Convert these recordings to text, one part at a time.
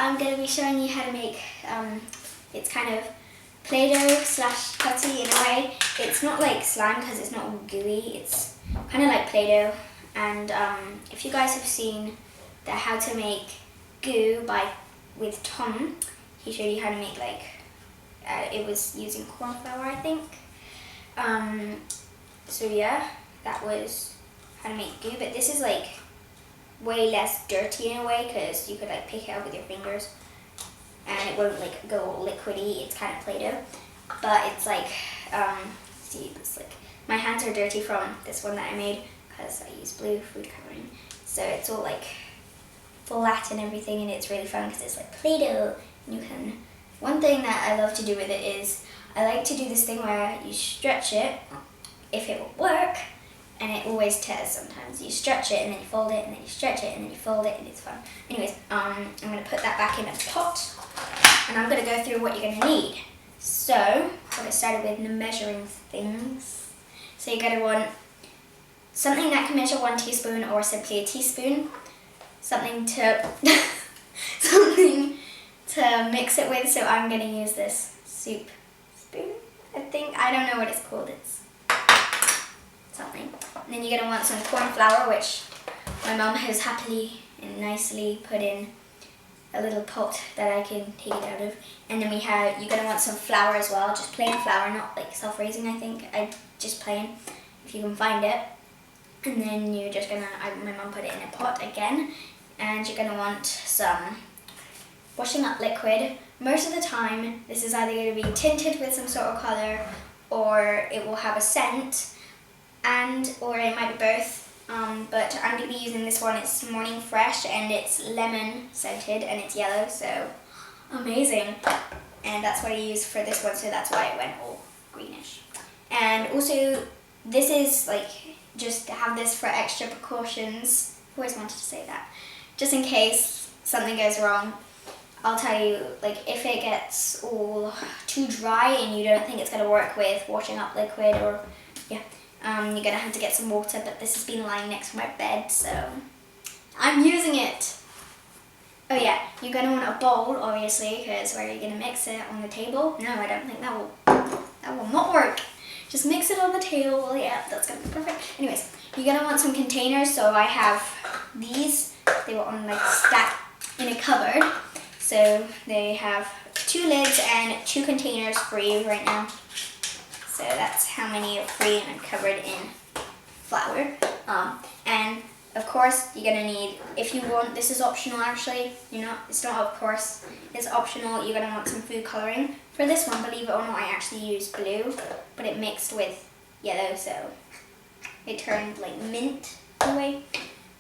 I'm going to be showing you how to make, it's kind of Play-Doh slash putty in a way. It's not like slime because it's not gooey, it's kind of like Play-Doh. And if you guys have seen the How to Make Goo with Tom, he showed you how to make like, it was using corn flour, I think. So yeah, that was how to make goo, but this is like way less dirty in a way because you could like pick it up with your fingers and it won't like go all liquidy. It's kind of Play-Doh, but it's like, see, it's like, my hands are dirty from this one that I made because I use blue food coloring, so it's all like flat and everything, and it's really fun because it's like Play-Doh. You can, one thing that I love to do with it is I like to do this thing where you stretch it, if it will work, and it always tears sometimes. You stretch it and then you fold it and then you stretch it and then you fold it, and it's fun. Anyways, I'm going to put that back in a pot and I'm going to go through what you're going to need. So, I'll get started with the measuring things. So you're going to want something that can measure 1 teaspoon or simply a teaspoon. Something to something to mix it with, so I'm going to use this soup spoon, I think. I don't know what it's called. It's something. And then you're going to want some corn flour, which my mum has happily and nicely put in a little pot that I can take it out of. And then you're going to want some flour as well, just plain flour, not like self-raising, I think. Just plain, if you can find it. And then you're just going to, my mum put it in a pot again. And you're going to want some washing up liquid. Most of the time, this is either going to be tinted with some sort of colour, or it will have a scent, or it might be both. But I'm going to be using this one. It's Morning Fresh and it's lemon scented and it's yellow, so amazing. And that's what I used for this one, so that's why it went all greenish. And also, this is like, just to have this for extra precautions. I always wanted to say that. Just in case something goes wrong. I'll tell you, like, if it gets all too dry and you don't think it's going to work with washing up liquid, or, yeah, you're going to have to get some water, but this has been lying next to my bed, so I'm using it. Oh yeah, you're going to want a bowl, obviously, because where are you going to mix it? On the table? No, I don't think that will not work. Just mix it on the table. Yeah, that's going to be perfect. Anyways, you're going to want some containers, so I have these. They were on like stack in a cupboard. So they have 2 lids and 2 containers for you right now. So that's how many are free and are covered in flour. And of course you're gonna need, if you want, this is optional actually, it's not of course, it's optional, you're gonna want some food coloring. For this one, believe it or not, I actually used blue, but it mixed with yellow, so it turned like mint in a way.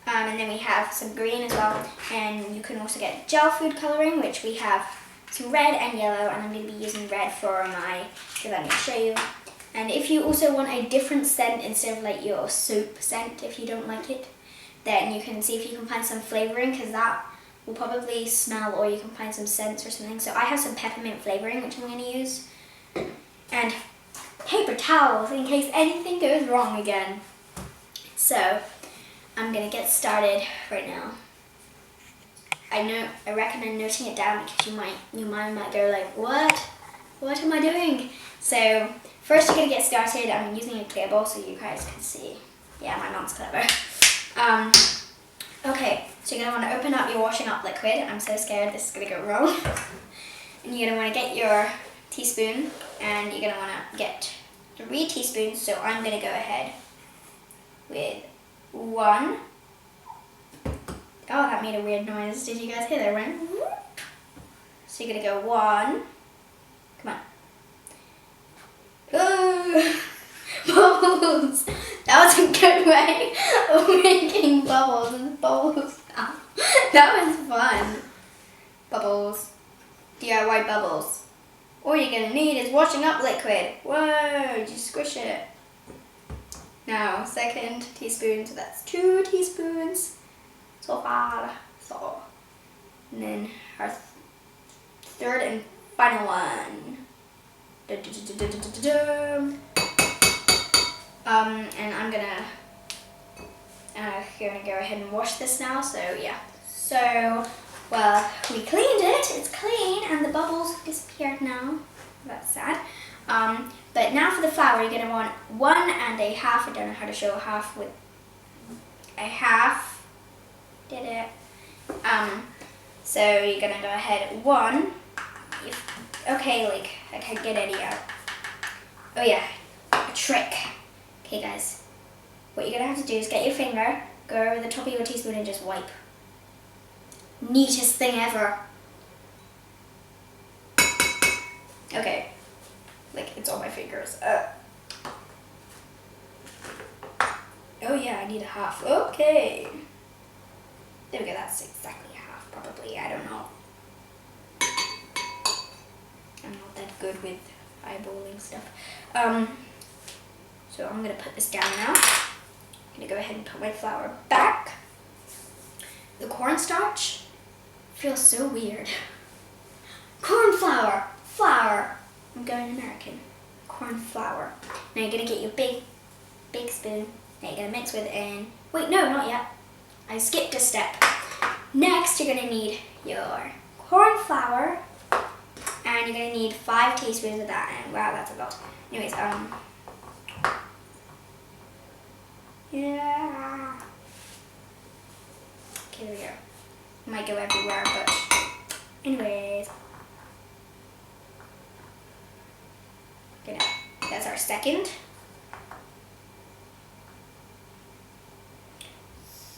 And then we have some green as well, and you can also get gel food coloring, which we have some red and yellow, and I'm going to be using red for my, because I'm going to show you. And if you also want a different scent instead of like your soap scent, if you don't like it, then you can see if you can find some flavouring, because that will probably smell, or you can find some scents or something. So I have some peppermint flavouring, which I'm going to use, and paper towels in case anything goes wrong again. So I'm going to get started right now. I recommend noting it down because your mind might go like, what am I doing? So first you're going to get started. I'm using a clear bowl so you guys can see. Yeah, my mom's clever. Okay, so you're going to want to open up your washing up liquid. I'm so scared this is going to go wrong. And you're going to want to get your teaspoon, and you're going to want to get 3 teaspoons. So I'm going to go ahead with 1. Oh, that made a weird noise. Did you guys hear that? Right? So you're gonna go 1. Come on. Ooh, bubbles. That was a good way of making bubbles. Bubbles. That was fun. Bubbles. DIY bubbles. All you're gonna need is washing up liquid. Whoa, just squish it. Now, 2nd teaspoon, so that's 2 teaspoons so far. So, and then our 3rd and final one. And I'm gonna go ahead and wash this now. So yeah. So Well, we cleaned it. It's clean, and the bubbles disappeared now. That's sad. But now for the flour, you're gonna want 1 1/2. I don't know how to show a half with a half. Did it? So you're gonna go ahead 1. Okay, like I can't get any out. Oh yeah, a trick. Okay, guys, what you're gonna have to do is get your finger, go over the top of your teaspoon, and just wipe. Neatest thing ever. Okay, like it's on my fingers. Oh yeah, I need a half. Okay. There we go, that's exactly a half, probably. I don't know. I'm not that good with eyeballing stuff. So I'm gonna put this down now. I'm gonna go ahead and put my flour back. The cornstarch feels so weird. Corn flour, flour. I'm going American. Corn flour. Now you're gonna get your big spoon. Now you're gonna mix with it in. Wait, no, not yet. I skipped a step. Next, you're gonna need your corn flour, and you're gonna need 5 teaspoons of that. And wow, that's a lot. Anyways, yeah. Okay, there we go. Might go everywhere, but anyways. Okay, now, that's our second.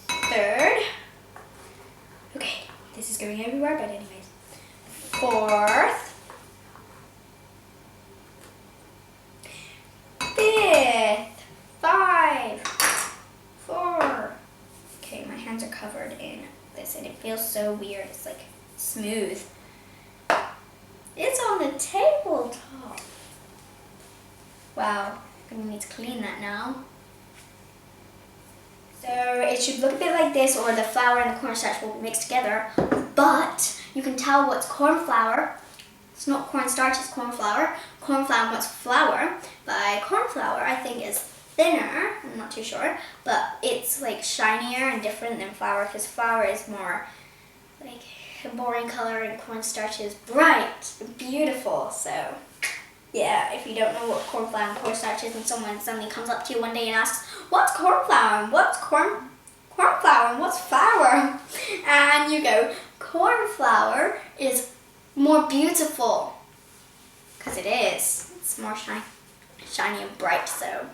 Third. Okay, this is going everywhere, but anyways. 4th. 5th. 5. 4. Okay, my hands are covered in this and it feels so weird. It's like smooth. It's on the tabletop. Wow, I'm gonna need to clean that now. So it should look a bit like this, or the flour and the cornstarch will mix together, but you can tell what's corn flour. It's not cornstarch, it's corn flour. Corn flour what's flour, but corn flour I think is thinner, I'm not too sure, but it's like shinier and different than flour, because flour is more like a boring color and cornstarch is bright and beautiful. So yeah, if you don't know what corn flour and cornstarch is, and someone suddenly comes up to you one day and asks, what's corn flour and what's corn flour and what's flour? And you go, corn flour is more beautiful, because it is. It's more shiny and bright. So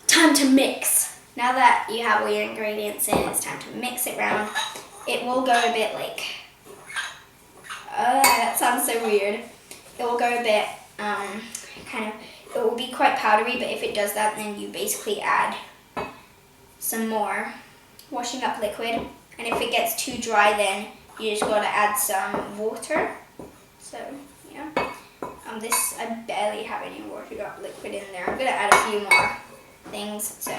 time to mix. Now that you have all your ingredients in, it's time to mix it round. It will go a bit like, that sounds so weird. It will go a bit, it will be quite powdery, but if it does that, then you basically add some more washing up liquid. And if it gets too dry, then you just gotta add some water. So, yeah. This, I barely have any washing up liquid in there. I'm gonna add a few more things. So,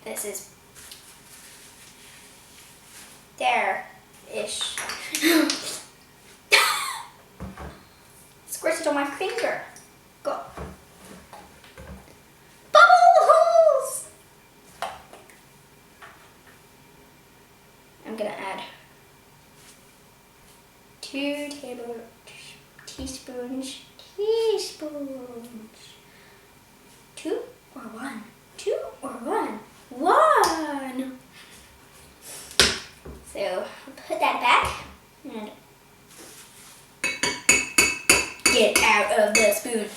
this is there-ish. Squirt it on my finger. Go. Bubbles! I'm gonna add 2 teaspoons. 2 or 1? 2 or 1? 1! So I'll put that back and get out of the spoon.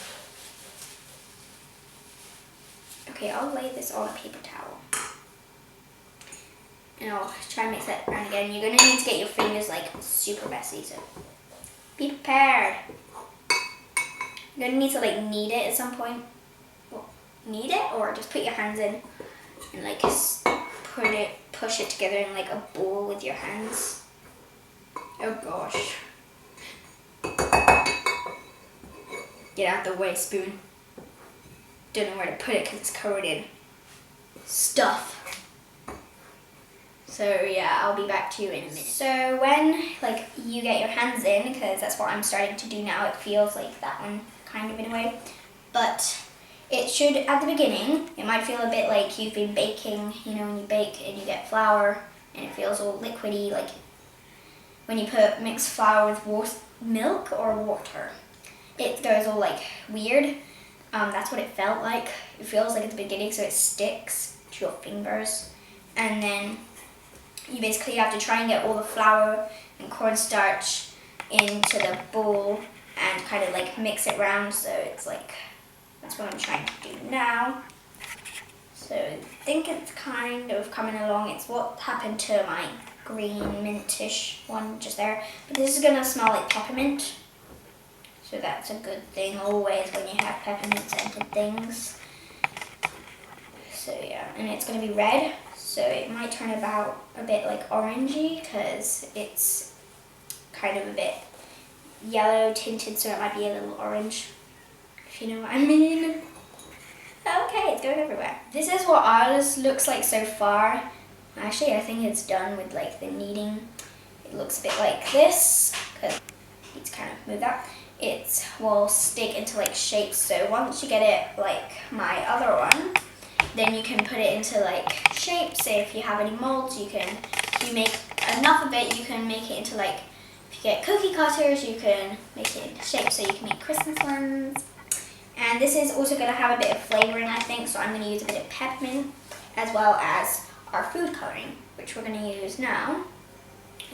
Okay, I'll lay this on a paper towel. And I'll try and mix that around again. You're going to need to get your fingers like super messy, so be prepared. You're going to need to like knead it at some point. Well, knead it, or just put your hands in and like push it together in like a bowl with your hands. Oh gosh. Get out of the way, spoon. Don't know where to put it because it's covered in stuff. So yeah, I'll be back to you in a minute. So when like you get your hands in, because that's what I'm starting to do now, it feels like that one kind of in a way. But it should, at the beginning, it might feel a bit like you've been baking, you know, when you bake and you get flour and it feels all liquidy, like when you mix flour with milk or water. It goes all like weird. That's what it felt like. It feels like at the beginning, so it sticks to your fingers. And then you basically have to try and get all the flour and cornstarch into the bowl and kind of like mix it around, so it's like, that's what I'm trying to do now. So I think it's kind of coming along. It's what happened to my green mintish one just there. But this is going to smell like peppermint. So that's a good thing always when you have peppermint scented things. So yeah, and it's going to be red. So it might turn about a bit like orangey because it's kind of a bit yellow tinted, so it might be a little orange, if you know what I mean. Okay, it's going everywhere. This is what ours looks like so far. Actually, I think it's done with like the kneading. It looks a bit like this, because I need to kind of move that. It will stick into like shapes, so once you get it like my other one, then you can put it into like shapes. Say if you have any molds, you can, if you make enough of it, you can make it into like, if you get cookie cutters, you can make it into shapes, so you can make Christmas ones. And this is also going to have a bit of flavouring, I think, so I'm going to use a bit of peppermint as well as our food colouring, which we're going to use now.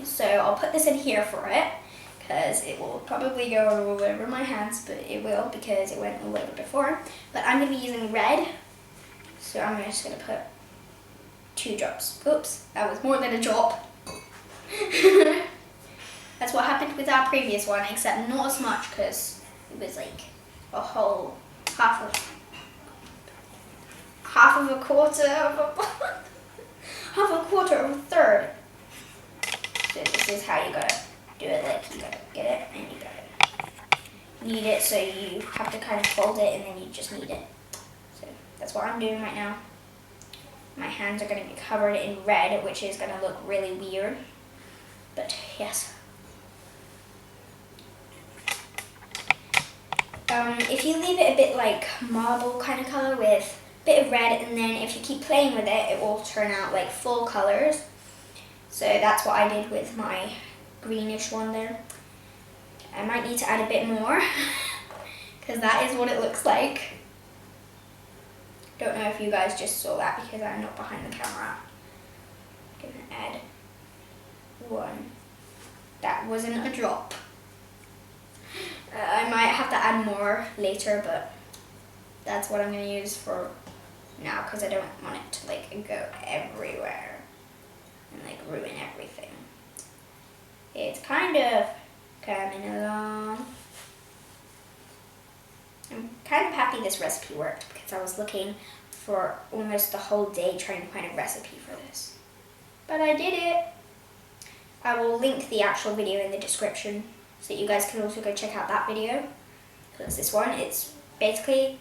So I'll put this in here for it, because it will probably go all over my hands, but it will because it went all over before. But I'm going to be using red, so I'm just going to put 2 drops. Oops, that was more than a drop. That's what happened with our previous one, except not as much because it was like a whole half of a quarter of a third. So this is how you gotta do it. Like you gotta get it and you gotta knead it. So you have to kind of fold it and then you just knead it. So that's what I'm doing right now. My hands are gonna be covered in red, which is gonna look really weird. But yes. If you leave it a bit like marble kind of color with a bit of red, and then if you keep playing with it, it will turn out like full colors. So that's what I did with my greenish one there. I might need to add a bit more because that is what it looks like. Don't know if you guys just saw that because I'm not behind the camera. I'm gonna add 1. That wasn't a drop. I might have to add more later, but that's what I'm going to use for now because I don't want it to like go everywhere and like ruin everything. It's kind of coming along. I'm kind of happy this recipe worked because I was looking for almost the whole day trying to find a recipe for this. But I did it. I will link the actual video in the description, so you guys can also go check out that video. Because this one, it's basically,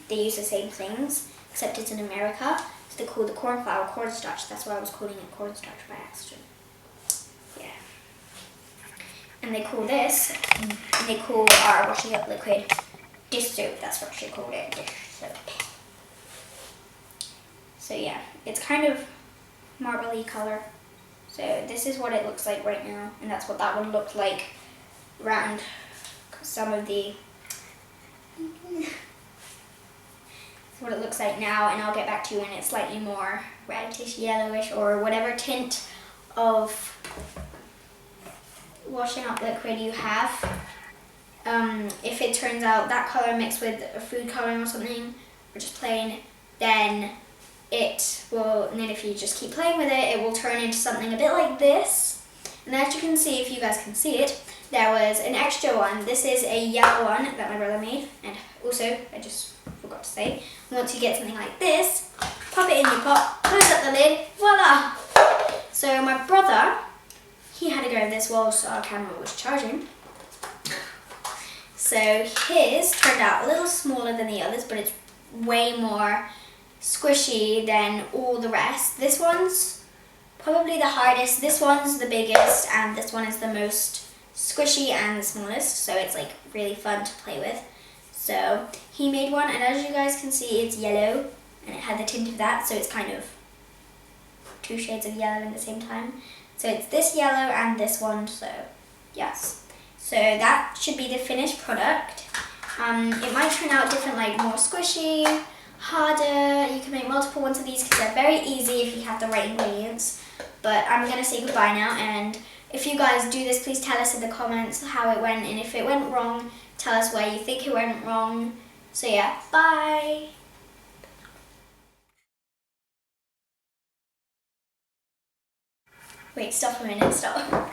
they use the same things, except it's in America. So they call the corn flour cornstarch. That's why I was calling it cornstarch by accident. Yeah. And they call this, and they call our washing up liquid dish soap. That's what she called it, dish soap. So yeah, it's kind of marbly color. So this is what it looks like right now, and that's what that one looked like around some of the, that's what it looks like now, and I'll get back to you when it's slightly more reddish, yellowish, or whatever tint of washing up liquid you have. If it turns out that color mixed with a food coloring or something, or just plain, then it will, and then if you just keep playing with it, it will turn into something a bit like this. And as you can see, if you guys can see it, there was an extra one. This is a yellow one that my brother made. And also, I just forgot to say, once you get something like this, pop it in your pot, close up the lid, voila! So my brother, he had to go this whilst our camera was charging. So his turned out a little smaller than the others, but it's way more squishy than all the rest. This one's probably the hardest, this one's the biggest, and this one is the most squishy and the smallest, so it's like really fun to play with. So he made one, and as you guys can see, it's yellow, and it had the tint of that, so it's kind of 2 shades of yellow in the same time. So it's this yellow and this one, so yes. So that should be the finished product. It might turn out different, like more squishy, harder. You can make multiple ones of these because they're very easy if you have the right ingredients. But I'm going to say goodbye now, and if you guys do this, please tell us in the comments how it went, and if it went wrong, tell us where you think it went wrong. So yeah, bye! Wait, stop a minute, stop.